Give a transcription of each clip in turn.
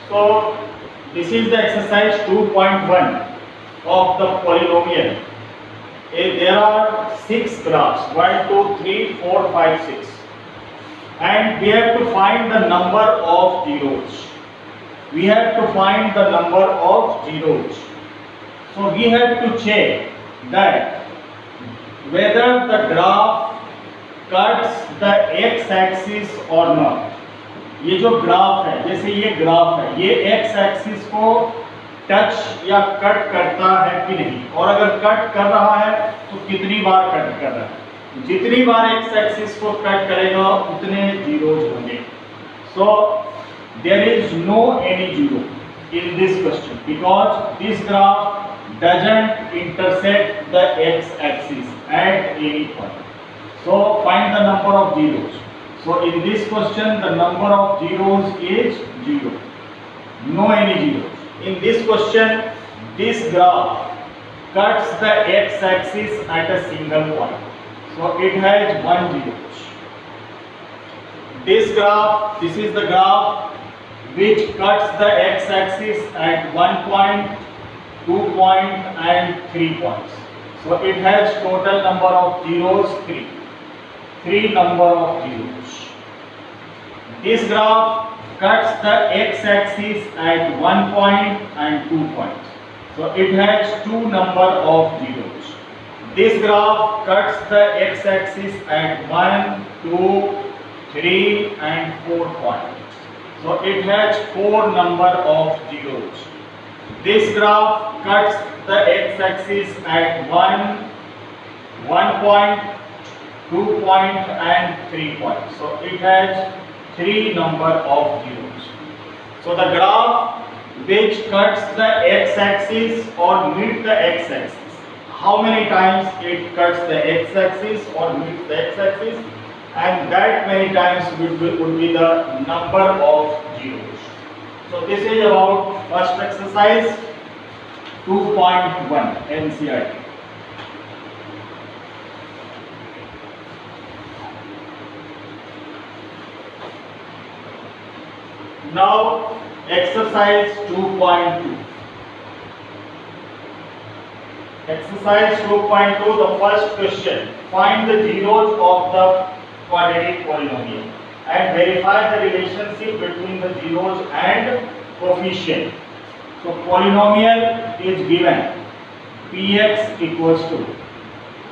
So this is the exercise 2.1 of the polynomial. There are 6 graphs, 1, 2, 3, 4, 5, 6, and we have to find the number of zeros. We have to find the number of zeros. So we have to check that whether the graph cuts the x-axis or not. ये जो graph है, जैसे ये graph है, ये x axis को touch या cut करता है कि नहीं, और अगर कट कर रहा है तो कितनी बार कट कर रहा है. जितनी बार एक्स एक्सिस को कट करेगा उतने जीरोज होंगे. So there is no any zero in this question because this graph doesn't intersect the x-axis at any point. So find the number of zeros. So in this question the number of zeros is 0. No any zeros. In this question this graph cuts the x-axis at a single point. So it has 1 zeros. This graph, this is the graph which cuts the x-axis at 1 point, 2 point and 3 points. So it has total number of zeros 3. 3 number of zeros. This graph cuts the x-axis at 1 point and 2 points. So it has 2 number of zeros. This graph cuts the x-axis at 1, 2, 3 and 4 points. So it has 4 number of zeros. This graph cuts the x-axis at 1 point, 2 point and 3 points. So it has 3 number of zeros. So the graph which cuts the x-axis or meets the x-axis, how many times it cuts the x-axis or meets the x-axis, and that many times would be the number of zeros. So this is about first exercise 2.1 NCERT. Now exercise 2.2. Exercise 2.2, the first question. Find the zeros of the quadratic polynomial and verify the relationship between the zeros and coefficient. So polynomial is given px equals to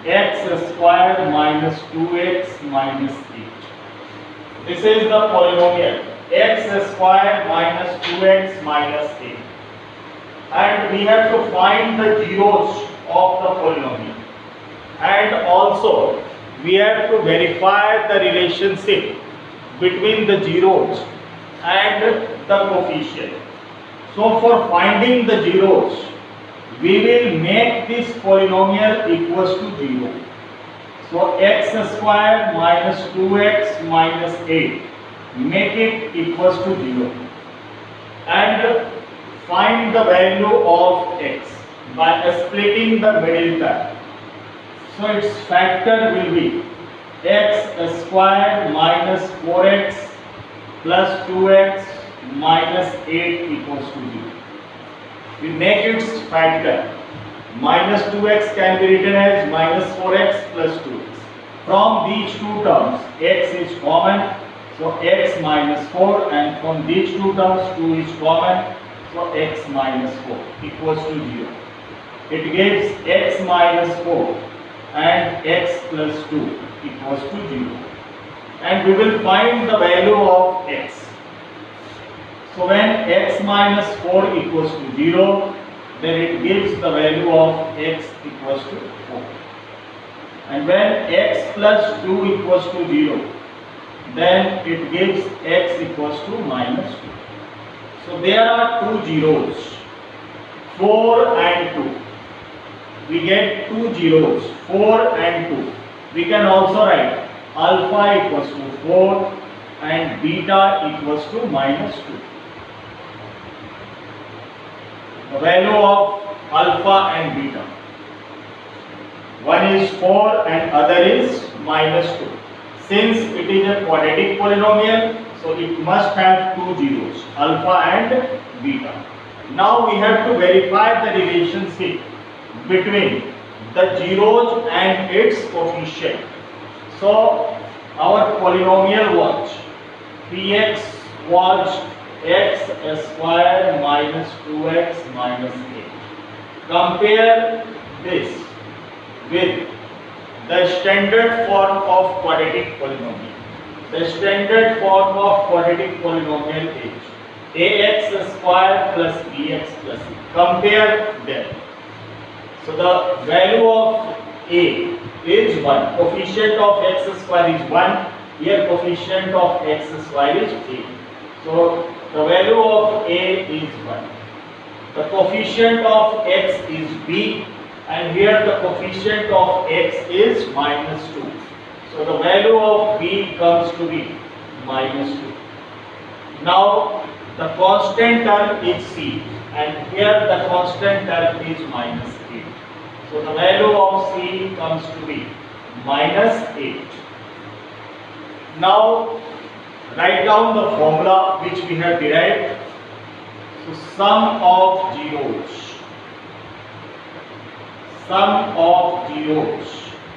x square minus 2x minus 8. This is the polynomial x square minus 2x minus 8, and we have to find the zeros of the polynomial, and also we have to verify the relationship between the zeros and the coefficient. So for finding the zeros, we will make this polynomial equals to 0. So x square minus 2x minus 8, make it equals to 0, and find the value of x by splitting the middle term. So its factor will be x square minus 4x plus 2x minus 8 equals to 0. We make its factor. Minus 2x can be written as minus 4x plus 2x. From these two terms, x is common, so x minus 4, and from these two terms 2 is common, so x minus 4 equals to 0. It gives x minus 4 and x plus 2 equals to 0. And we will find the value of x. So when x minus 4 equals to 0, then it gives the value of x equals to 4. And when x plus 2 equals to 0, then it gives x equals to minus 2. So there are two zeros, 4 and 2. We get two zeros, 4 and 2. We can also write alpha equals to 4 and beta equals to minus 2. The value of alpha and beta. One is 4 and other is minus 2. Since it is a quadratic polynomial, So it must have two zeros, alpha and beta. Now we have to verify the relationship between the zeros and its coefficient. So our polynomial was Px was x square minus 2x minus 8. Compare this with the standard form of quadratic polynomial. The standard form of quadratic polynomial is ax square plus bx plus c. Compare them. So the value of a is 1. Coefficient of x square is 1. Here coefficient of x square is 8. So the value of a is 1. The coefficient of x is b, and here the coefficient of x is minus 2. So the value of b comes to be minus 2. Now the constant term is c, and here the constant term is minus 8. So the value of c comes to be minus 8. Now write down the formula which we have derived. So sum of zeros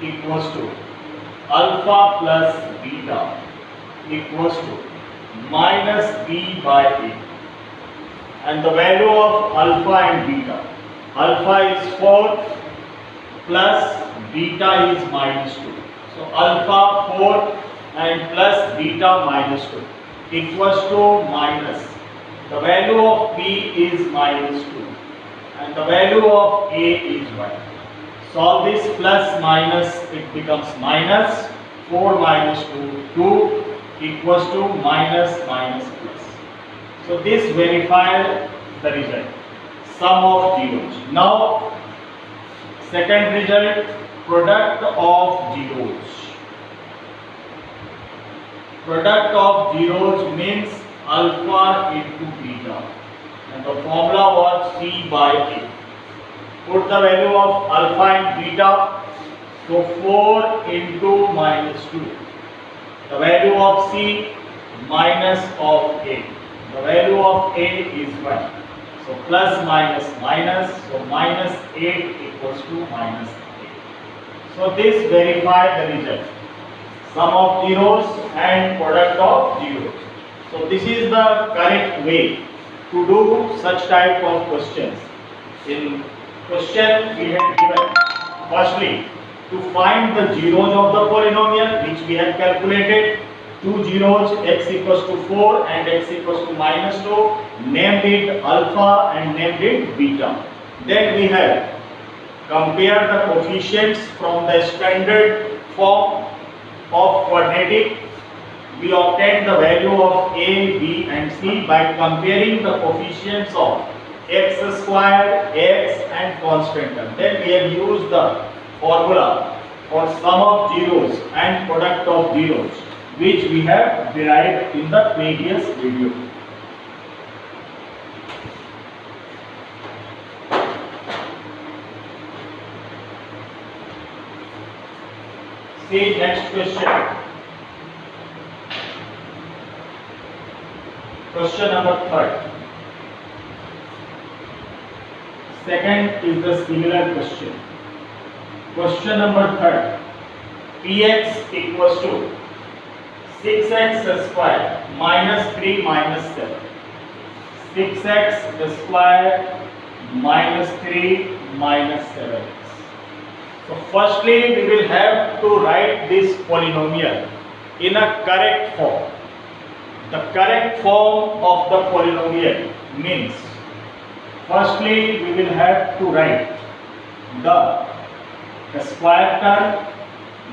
equals to alpha plus beta equals to minus b by a. And the value of alpha and beta. Alpha is 4 plus beta is minus 2. So alpha 4 and plus beta minus 2 equals to minus. The value of b is minus 2 and the value of a is 1. Solve this plus minus, it becomes minus 4 minus 2 equals to minus minus plus. So this verifies the result, sum of zeros. Now second result, product of zeros. Product of zeros means alpha into beta, and the formula was c by a. Put the value of alpha and beta, so 4 into minus 2. The value of c minus of a. The value of a is 1. So plus minus minus, so minus 8 equals to minus 8. So this verifies the result, sum of zeros and product of zeros. So this is the correct way to do such type of questions. In question we have given, firstly, to find the zeros of the polynomial which we have calculated. Two zeros, x equals to 4 and x equals to minus 2, named it alpha and named it beta. Then we have compared the coefficients from the standard form of quadratic. We obtained the value of a, b and c by comparing the coefficients of x square, x and constant term. Then we have used the formula for sum of zeros and product of zeros, which we have derived in the previous video. See next question. Question number 3. Second is the similar question. Question number 3. Px equals to 6x square minus 3 minus 7. 6x square minus 3 minus 7. So firstly we will have to write this polynomial in a correct form. The correct form of the polynomial means, firstly we will have to write the square term,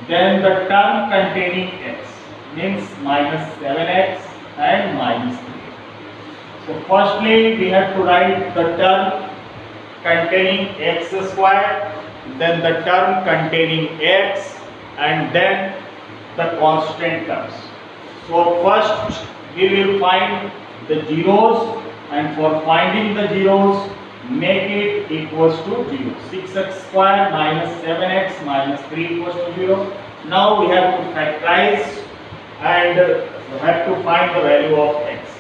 then the term containing x, means minus 7x and minus 3. So firstly we have to write the term containing x square, then the term containing x, and then the constant terms. So first we will find the zeros, and for finding the zeros make it equals to 0. 6x square minus 7x minus 3 equals to 0. Now we have to factorize, and So have to find the value of x.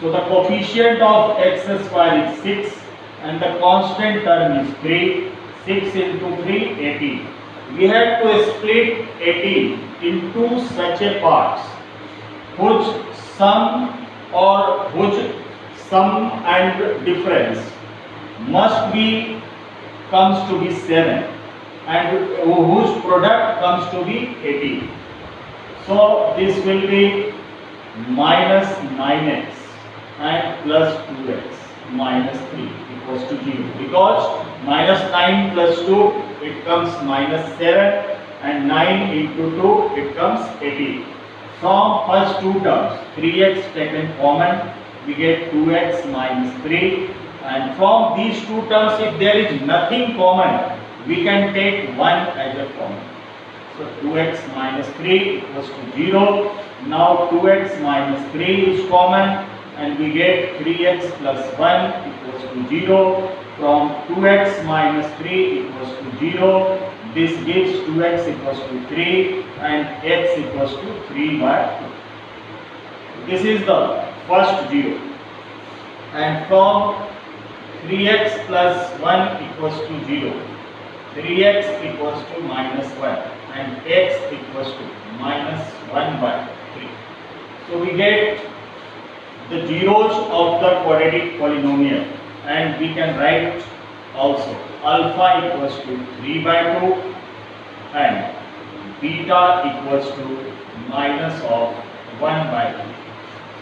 So the coefficient of x square is 6 and the constant term is 3. 6 into 3, 18. We have to split 18 into such a parts whose sum and difference must be comes to be 7 and whose product comes to be 18. So this will be minus 9x and plus 2x minus 3 equals to 0, because minus 9 plus 2 it comes minus 7 and 9 into 2 it comes 18. From first two terms 3x taken common, we get 2x minus 3, and from these two terms if there is nothing common we can take 1 as a common. So 2x minus 3 equals to 0. Now 2x minus 3 is common and we get 3x plus 1 equals to 0. From 2x minus 3 equals to 0, this gives 2x equals to 3 and x equals to 3 by 2. This is the first 0. And from 3x plus 1 equals to 0, 3x equals to minus 1 and x equals to minus 1 by 3. So we get the zeros of the quadratic polynomial, and we can write also alpha equals to 3 by 2 and beta equals to minus of 1 by 3.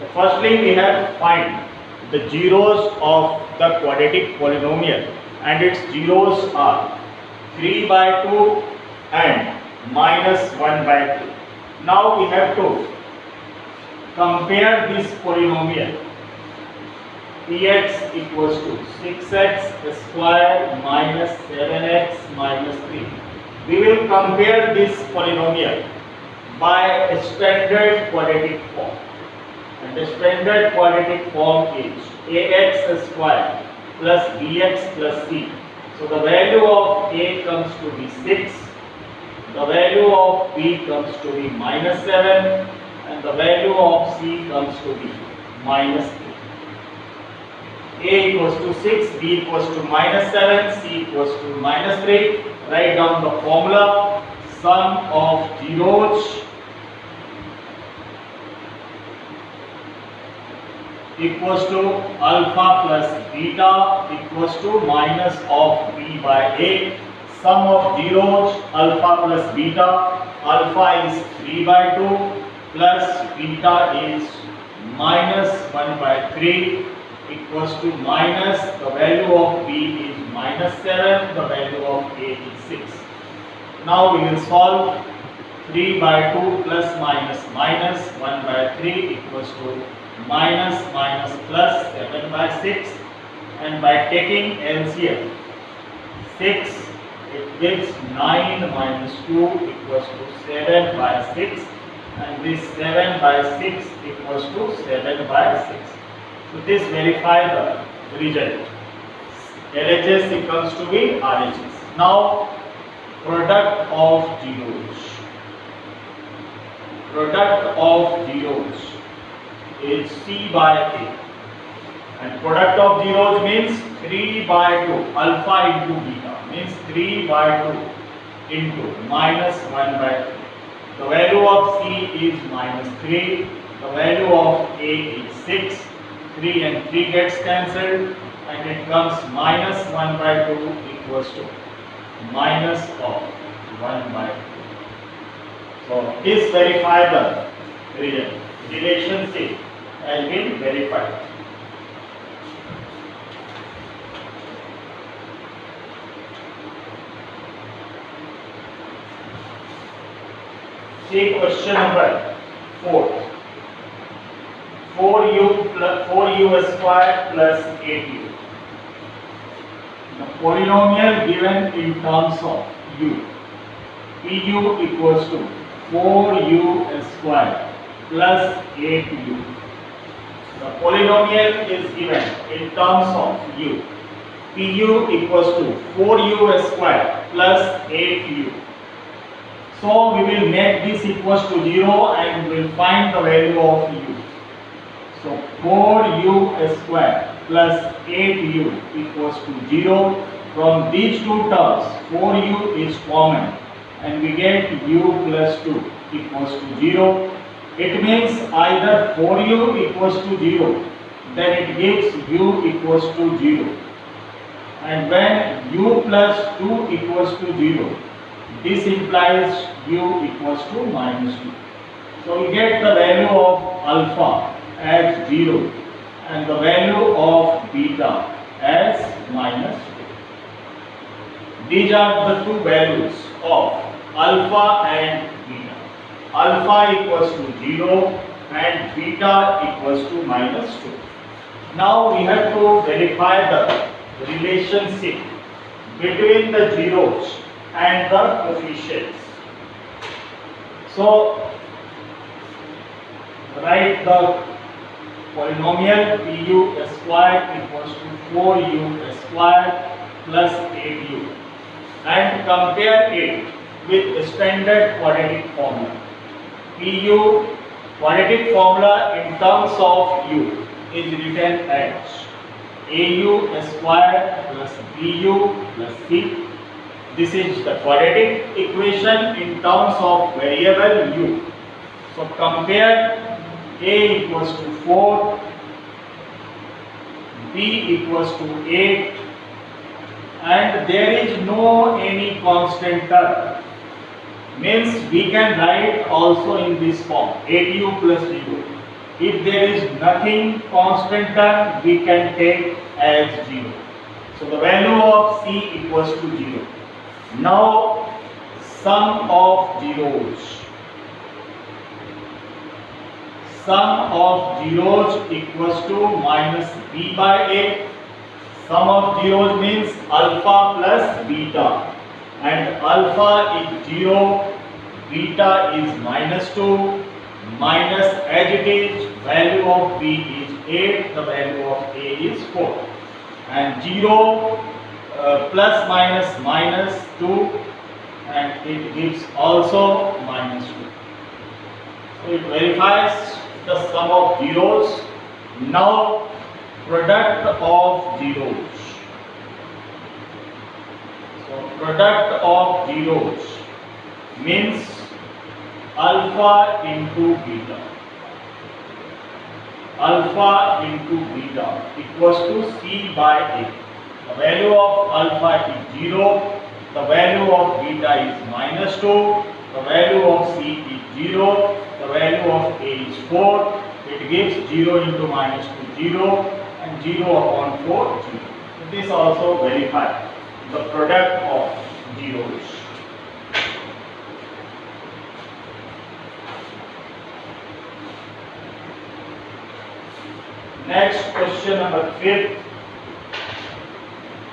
So firstly we have to find the zeros of the quadratic polynomial, and its zeros are 3 by 2 and minus 1 by 3. Now we have to compare this polynomial. Px equals to 6x square minus 7x minus 3. We will compare this polynomial by a standard quadratic form. And the standard quadratic form is ax square plus bx plus c. So the value of a comes to be 6, the value of b comes to be minus 7, and the value of c comes to be minus 3. A equals to 6, b equals to minus 7, c equals to minus 3. Write down the formula. Sum of zeros equals to alpha plus beta equals to minus of b by a. Sum of zeros alpha plus beta. Alpha is 3 by 2 plus beta is minus 1 by 3 equals to minus, the value of b is minus 7, the value of a is 6. Now we will solve. 3 by 2 plus minus minus 1 by 3 equals to minus minus plus 7 by 6, and by taking LCM 6 it gives 9 minus 2 equals to 7 by 6, and this 7 by 6 equals to 7 by 6. So this verify the result. LHS equals to be RHS. Now product of zeros. Product of zeros is C by A. And product of zeros means 3 by 2. Alpha into beta means 3 by 2 into minus 1 by 3. The value of C is minus 3. The value of A is 6. 3 and 3 gets cancelled, and it comes minus 1 by 2 equals to minus of 1 by 2. So this verify the relationship has been verified. See question number 4. 4u square plus 8u. The polynomial given in terms of u. Pu equals to 4u square plus 8u. The polynomial is given in terms of u. Pu equals to 4u square plus 8u. So we will make this equals to 0 and we will find the value of u. So 4u square plus 8u equals to 0. From these two terms, 4u is common and we get u plus 2 equals to 0. It means either 4u equals to 0, then it gives u equals to 0. And when u plus 2 equals to 0, this implies u equals to minus 2. So we get the value of alpha as 0 and the value of beta as minus 2. These are the two values of alpha and beta. Alpha equals to 0 and beta equals to minus 2. Now we have to verify the relationship between the zeros and the coefficients. So write the polynomial pu square equals to 4u square plus 8u and compare it with standard quadratic formula. Pu quadratic formula in terms of u is written as au square plus bu plus c. This is the quadratic equation in terms of variable u. So compare a equals to 4, b equals to 8, and there is no any constant term. Means we can write also in this form 8u plus 0. If there is nothing constant term, we can take as 0. So the value of c equals to 0. Now sum of zeros. Sum of zeros equals to minus b by a. Sum of zeros means alpha plus beta. And alpha is 0, beta is minus 2, minus as it is, value of b is 8, the value of a is 4. And 0 plus minus minus 2, and it gives also minus 2. So it verifies the sum of zeros. Now product of zeros. So product of zeros means alpha into beta. Alpha into beta equals to c by a. The value of alpha is 0, the value of beta is minus 2, the value of c is 0, the value of a is 4. It gives 0 into minus 2 0 and 0 upon 4 0. This also verifies the product of zeros. Next question number 5.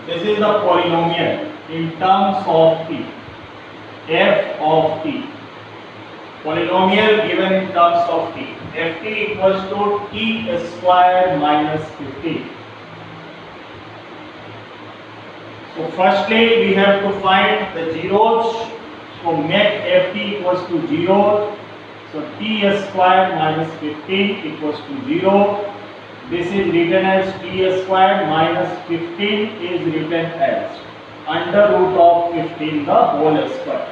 This is the polynomial in terms of t, f of t. Polynomial given in terms of t. Ft equals to t square minus 15. So firstly we have to find the zeros. So make Ft equals to 0. So t square minus 15 equals to 0. This is written as t square minus 15 is written as under root of 15 the whole square.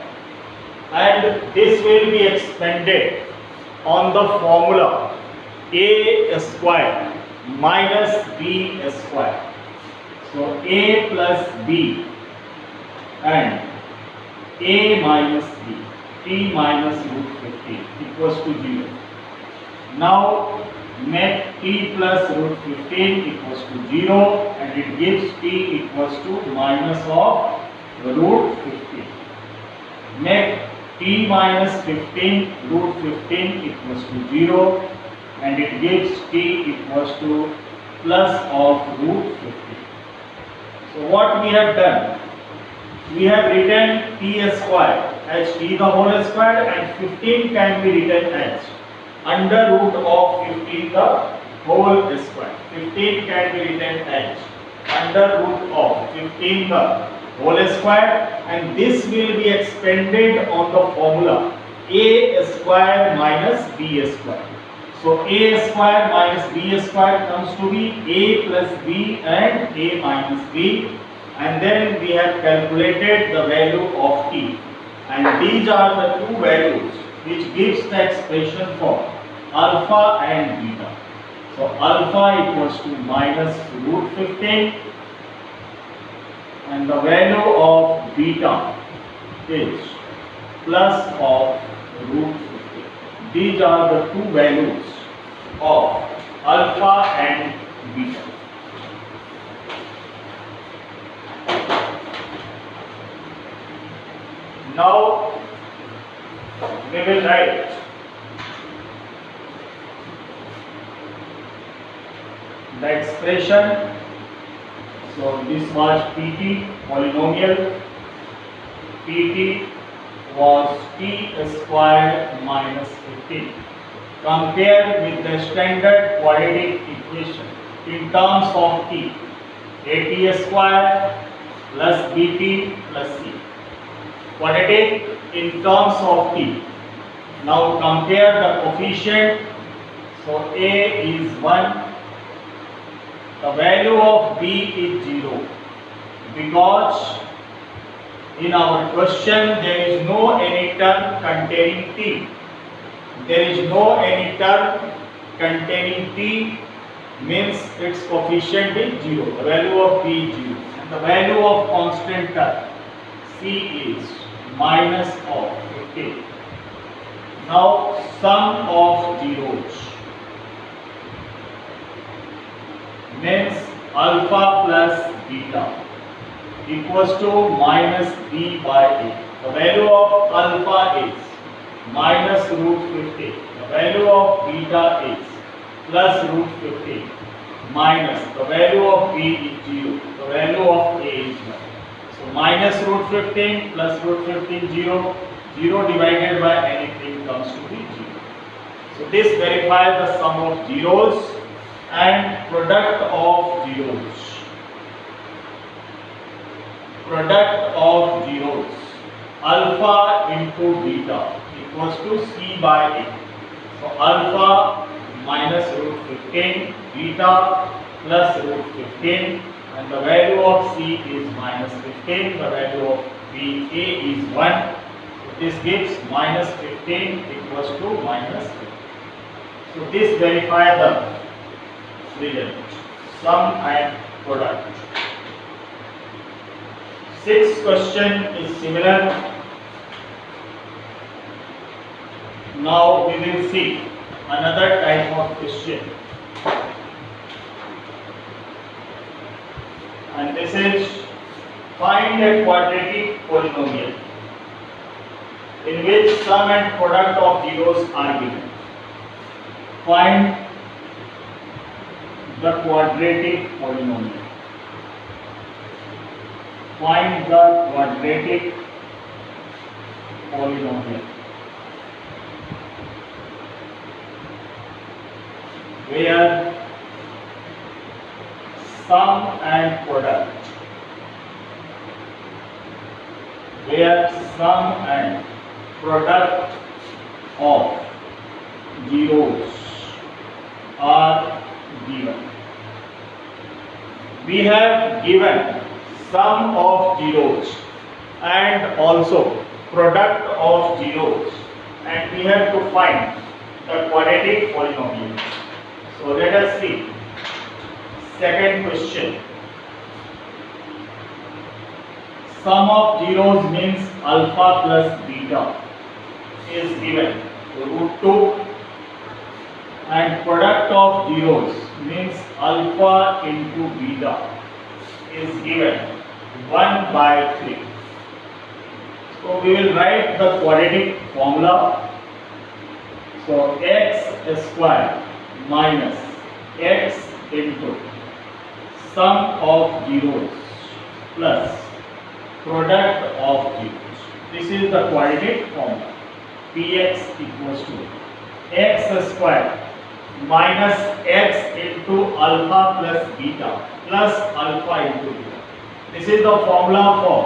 And this will be expanded on the formula a square minus b square. So a plus b and a minus b, t minus root 15 equals to 0. Now make t plus root 15 equals to 0 and it gives t equals to minus of root 15. Make t minus 15 root 15 equals to 0 and it gives t equals to plus of root 15. So what we have done? We have written t square as t the whole square and 15 can be written as under root of 15 the whole square. 15 can be written as under root of 15 the whole square, and this will be expanded on the formula a square minus b square. So a square minus b square comes to be a plus b and a minus b, and then we have calculated the value of t, and these are the two values which gives the expression for alpha and beta. So alpha equals to minus root 15 and the value of beta is plus of root 15. These are the two values of alpha and beta. Now we will write the expression. So this was Pt polynomial. Pt was t squared minus 15. Compare with the standard quadratic equation in terms of t. At squared plus bt plus c. Quadratic in terms of t. Now compare the coefficient. So a is 1. The value of b is 0 because in our question there is no any term containing t. There is no any term containing t, means its coefficient is 0. The value of b is 0. And the value of constant term c is minus of 15. Now sum of zeros means alpha plus beta equals to minus b by a. The value of alpha is minus root 15. The value of beta is plus root 15 minus the value of b is 0. The value of a is 1. So minus root 15 plus root 15 0. 0 divided by anything comes to be 0. So this verifies the sum of zeros and product of zeros. Product of zeros. Alpha into beta equals to c by a. So alpha minus root 15, beta plus root 15, and the value of c is minus 15. The value of b a is 1. So this gives minus 15 equals to minus 15. So this verifies the result, sum and product. Sixth question is similar. Now we will see another type of question, and this is find a quadratic polynomial in which sum and product of zeros are given. Find the quadratic polynomial. Find the quadratic polynomial where sum and product of zeros are given. We have given sum of zeros and also product of zeros, and we have to find the quadratic polynomial. So let us see second question. Sum of zeros means alpha plus beta is given root 2, and product of zeros means alpha into beta is given 1 by 3. So we will write the quadratic formula. So x square minus x into sum of zeros plus product of zeros. This is the quadratic formula. Px equals to x square minus x into alpha plus beta plus alpha into beta. This is the formula for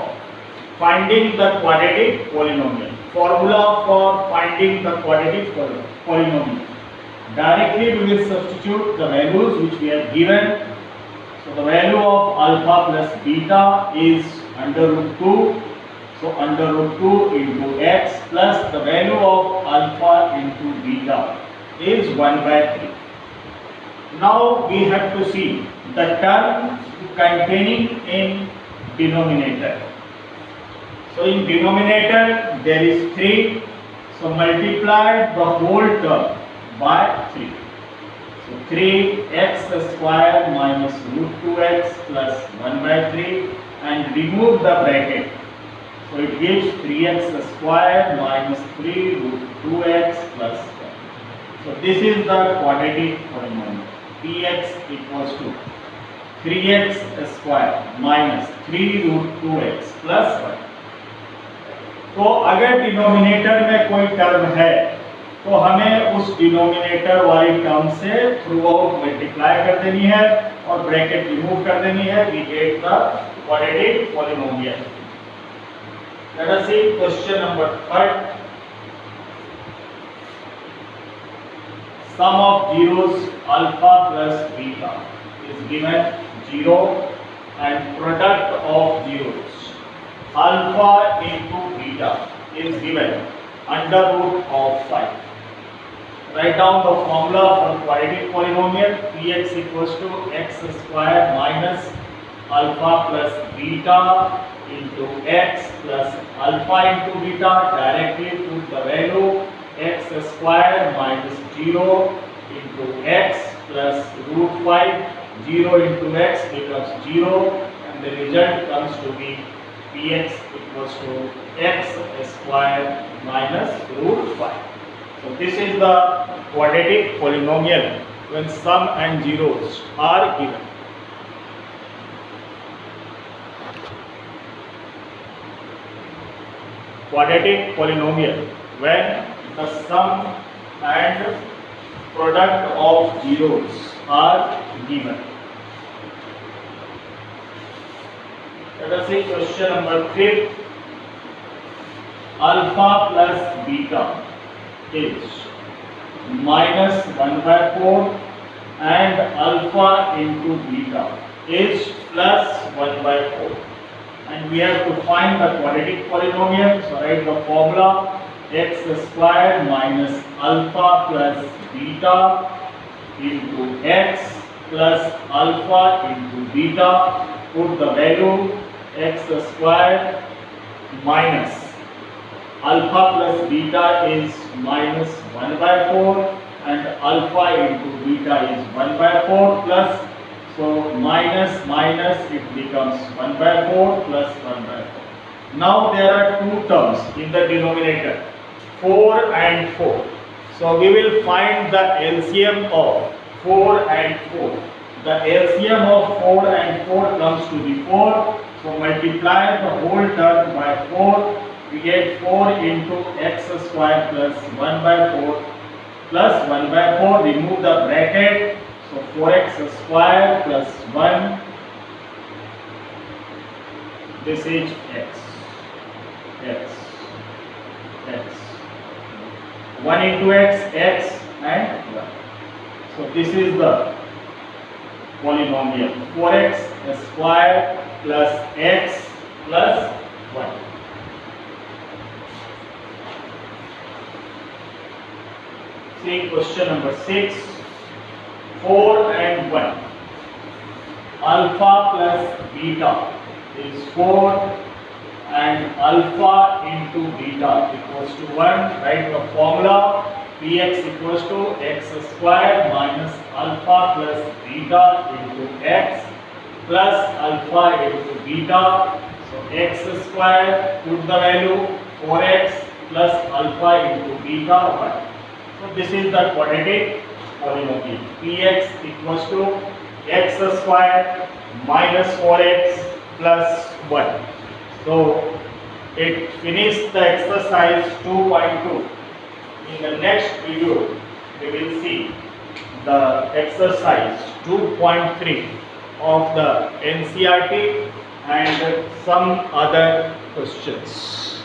finding the quadratic polynomial. Formula for finding the quadratic polynomial. Directly we will substitute the values which we have given. So the value of alpha plus beta is under root 2. So under root 2 into x plus the value of alpha into beta is 1 by 3. Now we have to see the term containing in denominator. So in denominator there is 3. So multiply the whole term by 3. So 3x square minus root 2x plus 1 by 3 and remove the bracket. So it gives 3x square minus 3 root 2x plus 1. So this is the quadratic polynomial. Px equals to 3x square minus 3 root 2x plus 1. तो अगर denominator में कोई term है तो हमें उस denominator वाली term से थ्रू आउट मल्टीप्लाई कर देनी है और ब्रैकेट रिमूव कर देनी है. We get the quadratic polynomial. Let us see question number 3. Sum of zeros alpha plus beta is given 0 and product of zeros alpha into beta is given under root of 5. Write down the formula for quadratic polynomial. Px equals to x square minus alpha plus beta into x plus alpha into beta. Directly put the value x square minus 0 into x plus root 5. 0 into x becomes 0 and the result comes to be px equals to x square minus root 5. So this is the quadratic polynomial when sum and zeros are given. Quadratic polynomial when the sum and product of zeros are given. Let us see question number 3. Alpha plus beta is minus 1 by 4 and alpha into beta is plus 1 by 4. And we have to find the quadratic polynomial. So write the formula x square minus alpha plus beta into x plus alpha into beta. Put the value x square minus alpha plus beta is minus 1 by 4 and alpha into beta is 1 by 4 plus, so minus minus it becomes 1 by 4 plus 1 by 4. Now there are two terms in the denominator, 4 and 4. So we will find the LCM of 4 and 4. The LCM of 4 and 4 comes to be 4. So multiply the whole term by 4. We get 4 into x square plus 1 by 4 plus 1 by 4. Remove the bracket. So 4x square plus 1. This is x. X. X. 1 into x, x and 1. So this is the polynomial 4x square plus x plus 1. See question number 6. 4 and 1. Alpha plus beta is 4 and alpha into beta equals to 1. Write the formula px equals to x square minus alpha plus beta into x plus alpha into beta. So x square, put the value 4x plus alpha into beta 1. So this is the quadratic polynomial. Px equals to x square minus 4x plus 1. So it finished the exercise 2.2. In the next video we will see the exercise 2.3 of the NCERT and some other questions.